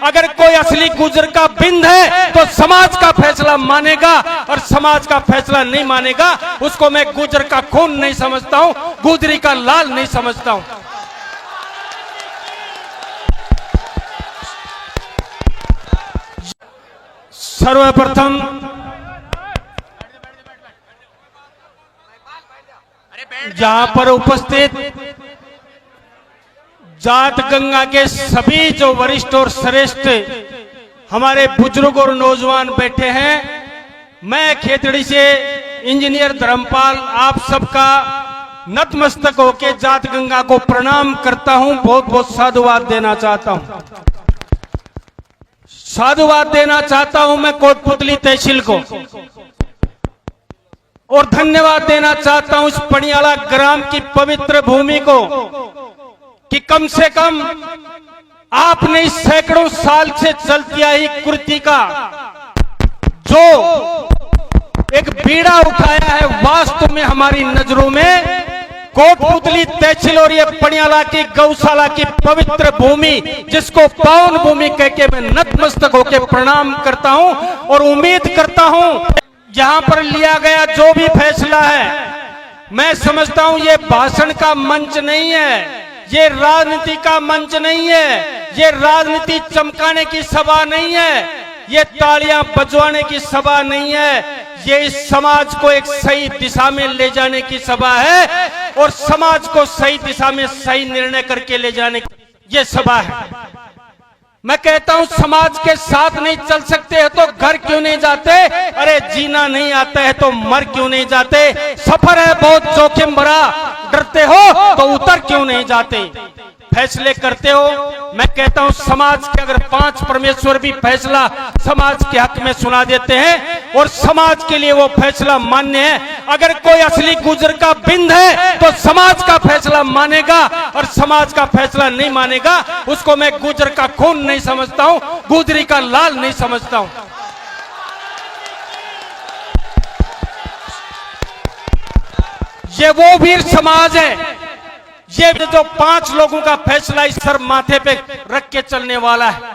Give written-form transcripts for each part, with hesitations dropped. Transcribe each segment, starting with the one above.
अगर कोई असली गुजर का बिंद है तो समाज का फैसला मानेगा, और समाज का फैसला नहीं मानेगा उसको मैं गुजर का खून नहीं समझता हूं, गुजरी का लाल नहीं समझता हूं। सर्वप्रथम जहां पर उपस्थित जात गंगा के सभी जो वरिष्ठ और श्रेष्ठ हमारे बुजुर्ग और नौजवान बैठे हैं, मैं खेतड़ी से इंजीनियर धर्मपाल आप सबका नतमस्तक होके जात गंगा को प्रणाम करता हूं, बहुत बहुत साधुवाद देना चाहता हूं। साधुवाद देना चाहता हूं मैं कोटपुतली तहसील को, और धन्यवाद देना चाहता हूं इस पड़ियाला ग्राम की पवित्र भूमि को कि कम से कम आपने इस सैकड़ों साल से चलती आई कुर्ती का जो एक बीड़ा उठाया है, वास्तव में हमारी नजरों में कोटपुतली तहसील और ये पड़ियाला की गौशाला की पवित्र भूमि, जिसको पावन भूमि कह के मैं नतमस्तक होकर प्रणाम करता हूं और उम्मीद करता हूं यहां पर लिया गया जो भी फैसला है, मैं समझता हूं ये भाषण का मंच नहीं है, ये राजनीति का मंच नहीं है, ये राजनीति चमकाने की सभा नहीं है, ये तालियां बजवाने की सभा नहीं है, ये इस समाज को एक सही दिशा में ले जाने की सभा है और समाज को सही दिशा में सही निर्णय करके ले जाने की ये सभा है। मैं कहता हूं समाज के साथ नहीं चल सकते हैं तो घर क्यों नहीं जाते, अरे जीना नहीं आता है तो मर क्यों नहीं जाते, सफर है बहुत जोखिम भरा, डरते हो तो उतर क्यों नहीं जाते, फैसले करते हो। मैं कहता हूं समाज के अगर 5 परमेश्वर भी फैसला समाज के हक में सुना देते हैं और समाज के लिए वो फैसला मान्य है, अगर कोई असली गुजर का बिंद है तो समाज का फैसला मानेगा, और समाज का फैसला नहीं मानेगा उसको मैं गुजर का खून नहीं समझता हूं, गुजरी का लाल नहीं समझता हूं। ये वो वीर समाज है, ये जो 5 लोगों का फैसला इस सर माथे पे रख के चलने वाला है।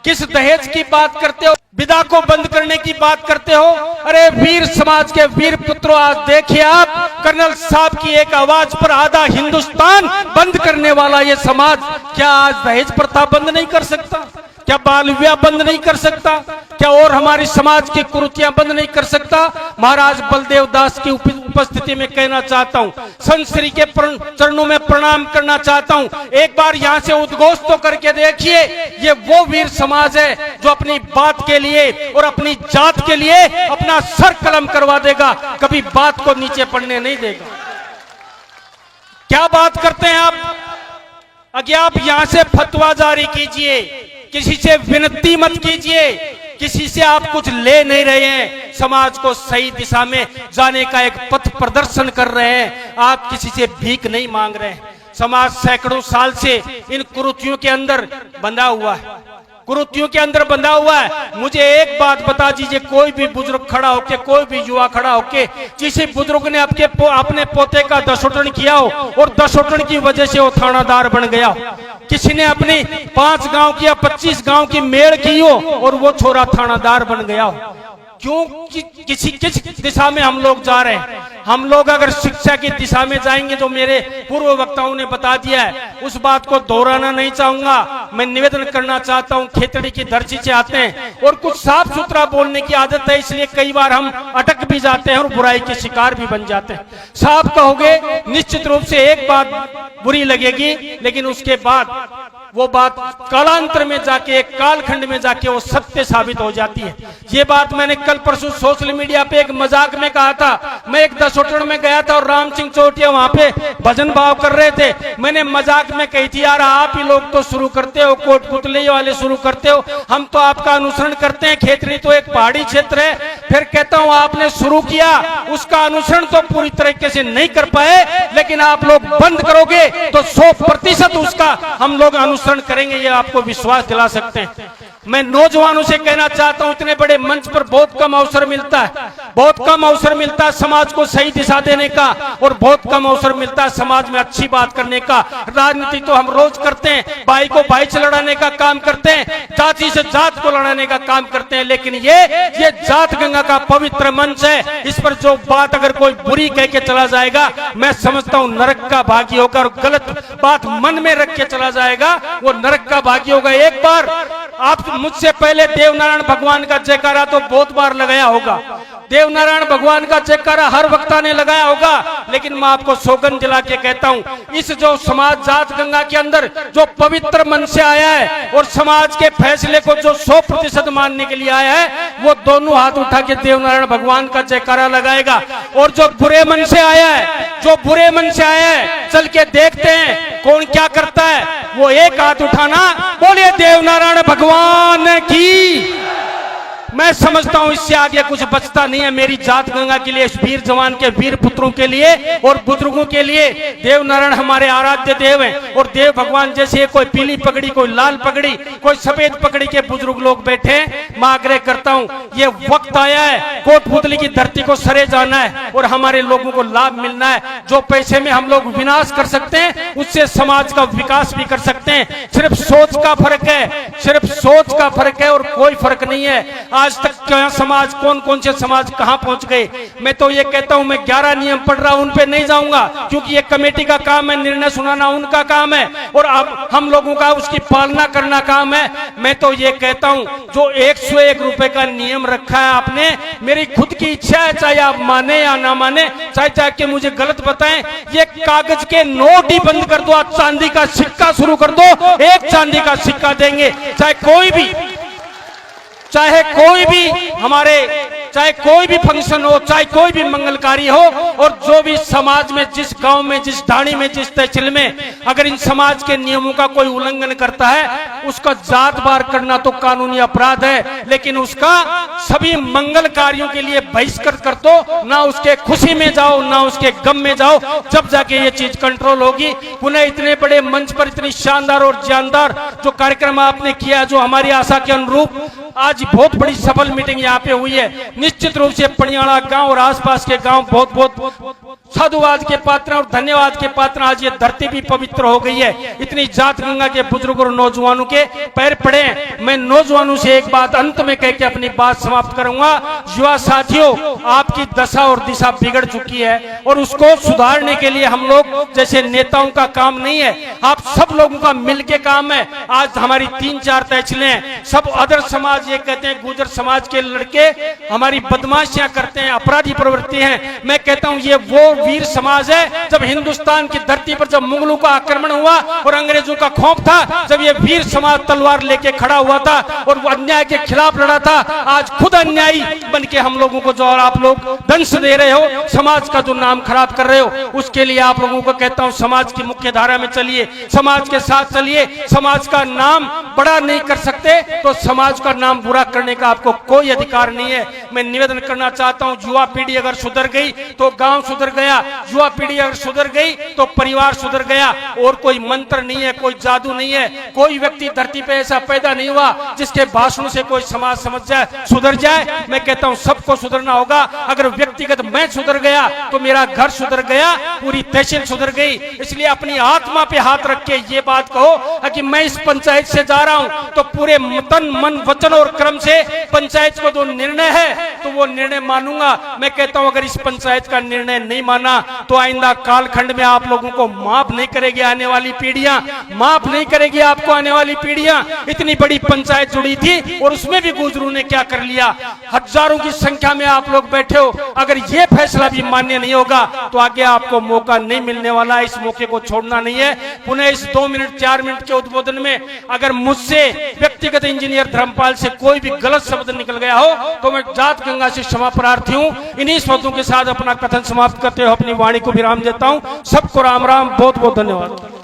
किस दहेज की बात करते हो, विदा को बंद करने की बात करते हो, अरे वीर समाज के वीर पुत्रों आज देखिए आप, कर्नल साहब की एक आवाज पर आधा हिंदुस्तान बंद करने वाला ये समाज क्या आज दहेज प्रथा बंद नहीं कर सकता, क्या बाल विवाह बंद नहीं कर सकता, क्या और हमारी समाज की कुरीतियां बंद नहीं कर सकता। महाराज बलदेव दास की उपस्थिति में कहना चाहता हूं, संत श्री के चरणों में प्रणाम करना चाहता हूं, एक बार यहां से उद्घोष तो करके देखिए, ये वो वीर समाज है जो अपनी बात के लिए और अपनी जात के लिए अपना सर कलम करवा देगा, कभी बात को नीचे पड़ने नहीं देगा। क्या बात करते हैं आप, अगर आप यहां से फतवा जारी कीजिए, किसी से विनती मत कीजिए, किसी से आप कुछ ले नहीं रहे हैं, समाज को सही दिशा में जाने का एक पथ प्रदर्शन कर रहे हैं, आप किसी से भीख नहीं मांग रहे हैं। समाज सैकड़ों साल से इन कुरीतियों के अंदर बंधा हुआ है, कुरीतियों के अंदर बंधा हुआ है। मुझे एक बात बता दीजिए, कोई भी बुजुर्ग खड़ा होके, कोई भी युवा खड़ा होके, किसी बुजुर्ग ने अपने पोते का दसोटन किया हो और दसोटन की वजह से वो थानादार बन गया हो, किसी ने अपनी 5 गांव की या 25 गांव की मेड़ की हो और वो छोरा थानादार बन गया हो, क्यों किस दिशा में हम लोग जा रहे हैं। हम लोग अगर शिक्षा की दिशा में जाएंगे, जो मेरे पूर्व वक्ताओं ने बता दिया है, उस बात को दोहराना नहीं चाहूंगा। मैं निवेदन करना चाहता हूं, खेतड़ी की धरती से आते हैं और कुछ साफ सुथरा बोलने की आदत है, इसलिए कई बार हम अटक भी जाते हैं और बुराई के शिकार भी बन जाते हैं। साफ कहोगे, निश्चित रूप से एक बात बुरी लगेगी, लेकिन उसके बाद वो बात कालांतर में जाके, एक कालखंड में जाके वो सत्य साबित हो जाती है। ये बात मैंने कल परसों सोशल मीडिया पे एक मजाक में कहा था। मैं एक दसोटन में गया था और राम सिंह चौटिया वहां पे भजन भाव कर रहे थे। मैंने मजाक में कही थी, यार आप ही लोग तो शुरू करते हो, कोटपुतली वाले शुरू करते हो, हम तो आपका अनुसरण करते हैं, खेतड़ी तो एक पहाड़ी क्षेत्र है। फिर कहता हूं आपने शुरू किया, उसका अनुसरण तो पूरी तरीके से नहीं कर पाए, लेकिन आप लोग बंद करोगे तो 100% उसका हम लोग अनुसरण करेंगे, ये आपको विश्वास दिला सकते हैं। मैं नौजवानों से कहना चाहता हूं, इतने बड़े मंच पर बहुत कम अवसर मिलता है, बहुत कम अवसर मिलता है समाज को सही दिशा देने का, और बहुत कम अवसर मिलता है समाज में अच्छी बात करने का। राजनीति तो हम रोज करते हैं, भाई को भाई से लड़ाने का काम करते हैं, जाति से जात को लड़ाने का काम करते हैं, लेकिन ये जात गंगा का पवित्र मंच है। इस पर जो बात अगर कोई बुरी कह के चला जाएगा, मैं समझता हूं नरक का भागी होगा, और गलत बात मन में रख के चला जाएगा वो नरक का भागी होगा। एक बार आप मुझसे पहले देवनारायण भगवान का जयकारा तो बहुत बार लगाया होगा, देवनारायण भगवान का जयकारा हर वक्ता ने लगाया होगा, लेकिन मैं आपको सौगंध दिला के कहता हूं, इस जो समाज जात गंगा के अंदर जो पवित्र मन से आया है और समाज के फैसले को जो 100% मानने के लिए आया है, वो दोनों हाथ उठा के देवनारायण भगवान का जयकारा लगाएगा। और जो बुरे मन से आया है, जो बुरे मन से आया है, चल के देखते हैं कौन क्या करता है, वो एक हाथ उठाना, बोलिए देवनारायण भगवान की। मैं समझता हूं इससे आगे कुछ बचता नहीं है मेरी जात गंगा के लिए, इस वीर जवान के वीर पुत्रों के लिए और बुजुर्गों के लिए। देवनारायण हमारे आराध्य देव हैं, और देव भगवान जैसे कोई पीली पगड़ी, कोई लाल पगड़ी, कोई सफेद पगड़ी के बुजुर्ग लोग बैठे हैं। मैं आग्रह करता हूं, ये वक्त आया है कोटपुतली की धरती को सरे जाना है और हमारे लोगों को लाभ मिलना है। जो पैसे में हम लोग विनाश कर सकते हैं, उससे समाज का विकास भी कर सकते हैं। सिर्फ सोच का फर्क है, सिर्फ सोच का फर्क है और कोई फर्क नहीं है। आज तक क्या समाज, कौन कौन से समाज कहां पहुंच गए। मैं तो ये कहता हूं, मैं 11 नियम पढ़ रहा हूं, उन पे नहीं जाऊंगा, क्योंकि ये कमेटी का काम है, निर्णय सुनाना उनका काम है, और अब हम लोगों का उसकी पालना करना काम है। मैं तो ये कहता हूं, जो 101 रुपए का नियम रखा है आपने, मेरी खुद की इच्छा है, चाहे आप माने या ना माने, चाहे जाके मुझे गलत बताएं, ये कागज के नोट ही बंद कर दो, आज चांदी का सिक्का शुरू कर दो, एक चांदी का सिक्का देंगे, चाहे कोई भी चाहे कोई भी फंक्शन हो, चाहे कोई भी मंगलकारी हो, और जो भी समाज में, जिस गांव में, जिस ढाणी में, जिस तहसील में अगर इन समाज के नियमों का कोई उल्लंघन करता है, उसका जात बार करना तो कानूनी अपराध है, लेकिन उसका सभी मंगल कार्यों के लिए बहिष्कार कर दो, ना उसके खुशी में जाओ ना उसके गम में जाओ, जब जाके ये चीज कंट्रोल होगी। पुनः इतने बड़े मंच पर इतनी शानदार और जानदार जो कार्यक्रम आपने किया, जो हमारी आशा के अनुरूप आज बहुत बड़ी सफल मीटिंग यहाँ पे हुई है। निश्चित रूप से पड़ियाला गांव और आसपास के गांव बहुत बहुत साधुवाद के पात्र और धन्यवाद के पात्र। आज ये धरती भी पवित्र हो गई है, इतनी जात गंगा के बुजुर्ग और नौजवानों के पैर पड़े। मैं नौजवानों से एक बात अंत में कह के अपनी बात समाप्त करूंगा। युवा साथियों, आपकी दशा और दिशा बिगड़ चुकी है, और उसको सुधारने के लिए हम लोग जैसे नेताओं का काम नहीं है, आप सब लोगों का मिलके काम है। आज हमारी 3-4 तहसीलें हैं, सब अदर समाज ये कहते हैं गुर्जर समाज के लड़के हमारी बदमाशियां करते हैं, अपराधी प्रवृत्ति हैं। मैं कहता हूं ये वो वीर समाज है, जब हिंदुस्तान की धरती पर जब मुगलों का आक्रमण हुआ और अंग्रेजों का खौफ था, जब ये वीर समाज तलवार लेके खड़ा हुआ था और वो अन्याय के खिलाफ लड़ा था। आज खुद अन्यायी बन के हम लोगों को जो आप लोग दंश दे रहे हो, समाज का जो नाम खराब कर रहे हो, उसके लिए आप लोगों को कहता हूं समाज की मुख्य धारा में चलिए, समाज के साथ चलिए। समाज का नाम बड़ा नहीं कर सकते तो समाज का नाम बुरा करने का आपको कोई अधिकार नहीं है। मैं निवेदन करना चाहता हूं, युवा पीढ़ी अगर सुधर गई तो गांव सुधर गया, युवा पीढ़ी अगर सुधर गई तो परिवार सुधर गया। और कोई मंत्र नहीं है, कोई जादू नहीं है, कोई व्यक्ति धरती पे ऐसा पैदा नहीं हुआ जिसके भाषण से कोई समाज समझ जाए, सुधर जाए। मैं कहता हूं सबको सुधरना होगा। अगर व्यक्तिगत मैं सुधर गया तो मेरा घर सुधर गया, पूरी तहसील सुधर गई। इसलिए अपनी आत्मा पे हाथ रख के ये बात कहो कि मैं इस पंचायत से जा रहा हूं तो पूरे तन मन वचन और क्रम से पंचायत को जो निर्णय है तो वो निर्णय मानूंगा। मैं कहता हूं अगर इस पंचायत का निर्णय नहीं माना तो आइंदा कालखंड में आप लोगों को माफ नहीं करेगी आने वाली पीढ़ियां, माफ नहीं करेगी आपको आने वाली पीढ़ियां। इतनी बड़ी पंचायत जुड़ी थी और उसमें भी गुजरों ने क्या कर लिया। हजारों की संख्या में आप लोग बैठे हो, अगर ये फैसला भी मान्य नहीं होगा तो आगे आपको मौका नहीं मिलने वाला। इस मौके को छोड़ना नहीं है। पुनः इस 2 मिनट 4 मिनट के उद्बोधन में अगर मुझसे व्यक्तिगत इंजीनियर धर्मपाल से कोई भी गलत शब्द निकल गया हो तो मैं जात गंगा से क्षमा प्रार्थी हूं। इन्हीं शब्दों के साथ अपना कथन समाप्त करते हुए अपनी वाणी को विराम देता हूं। सबको राम राम, बहुत बहुत धन्यवाद।